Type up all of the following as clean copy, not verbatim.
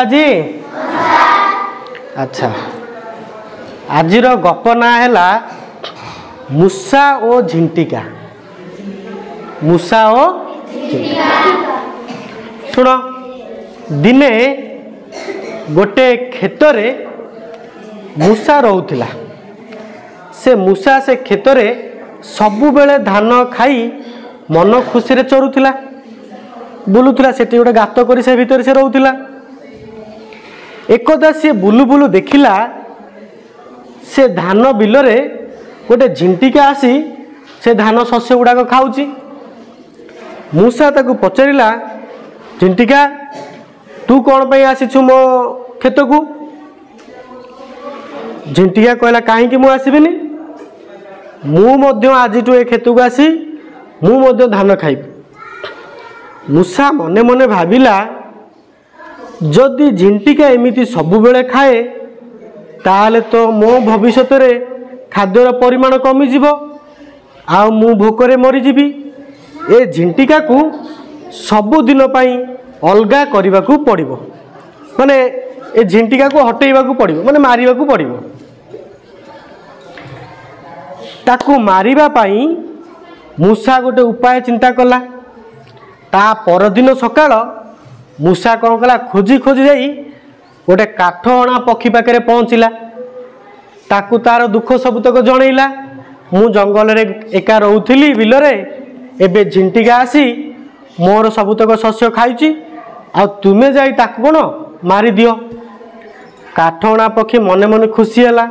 जी अच्छा आजिर गप ना है मूषा ओ झिंटिका। मूषा ओ झिंटिका शुण दिने गोटे खेतरे मूषा रोला। से मूषा से खेतरे सबु बेले धान खाई मन खुशी चरुला बुलूला। से गोटे गात कर से भितर से रोला। एकदा सी बुलू बुलू देखिला से धान बिलरे गोटे झिंटिका आसी से धान शस्य गुड़ाक खाऊची। मूषा ताकू पचारिला झिंटिका तू कौन पे आसीचु मो खेत को? झिंटिका कहला कहीं मु आसबिनी मु आज ए खेत को आसी मु धान खाइबी। मूषा मने मने भाविला जदि झिंटिका एमिति सबु बेले खाए ताले तो मो भविष्य रे खाद्यर परिमाण कमी जीवो आ मु भोकरे मरीजीवी। ए झिंटिका को सबु दिन पाई अलगा करने को पड़िबो। माने ए झिंटिका को हटेइबा को पड़िबो माने मारिबा को पड़िबो। ताकू मारिबा पाई मूषा गोटे उपाय चिंता कला। ता परदिन सकाळ मूषा कौन कला खोजी खोजी जाई गोटे काठ अणा पक्षी पाखे पहुँचला। ताकू तार दुख सबुतक जनइला मु जंगल रे एका रोथली बिलरे एबे झिंटिका आसी मोर सबुतक शस्य खाइची आ तुमे जाई ताकू कोन मारी दियो। काठ अणा पक्षी मने मने खुशी हैला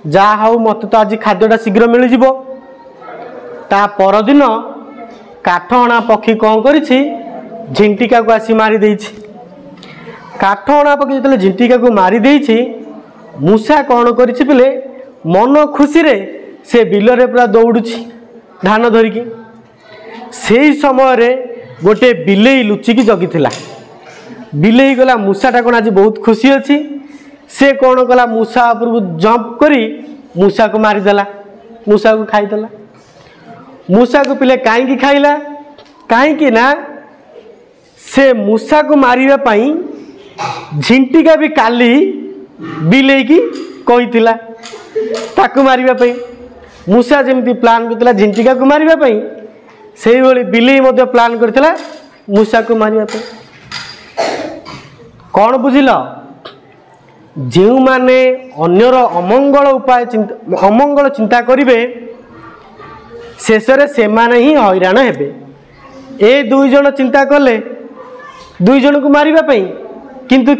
जा हाउ मते तो आज खाद्यटा शीघ्र मिल जिवो। ता परदिन काठ अणा पक्षी कौन करिछि झिंटिका को आसी मारी देइछि। काठ अणा पक्षी जतले झिंटिका को मारी देइछि मूषा कौन करिछि बिले मन खुशी रे से बिलरे पूरा दौड़ुछि धान धरिकी। सेही समय रे गोटे बिलेई लुचिकी जगिथिला। बिलेई गला मूषाटा कौन आज बहुत खुशी अछि से कौन कला मूषा ऊपर जंप करी मूषा को मारिदेला। मूषा को खाईदेला। मूषा को पिले कहीं खाइला कहीं ना से मूषा को मारिबा पाई झिंटिका भी काली बिलेई की कहिथिला ताकू मारिबा पाई। मूषा जेमती प्लान करथिला झिंटिका को मारिबा पाई सेही भली बिलेई मध्ये प्लान करथिला मूषा को मारिबा पाई। कौन बुझिल? जो माने अन्यर अमंगल उपाय अमंगल चिंता करिवे शेषरे से माने ही हैरान हेबे। ए दुई जन चिंता कले दुई जन को मारिबा पाई किंतु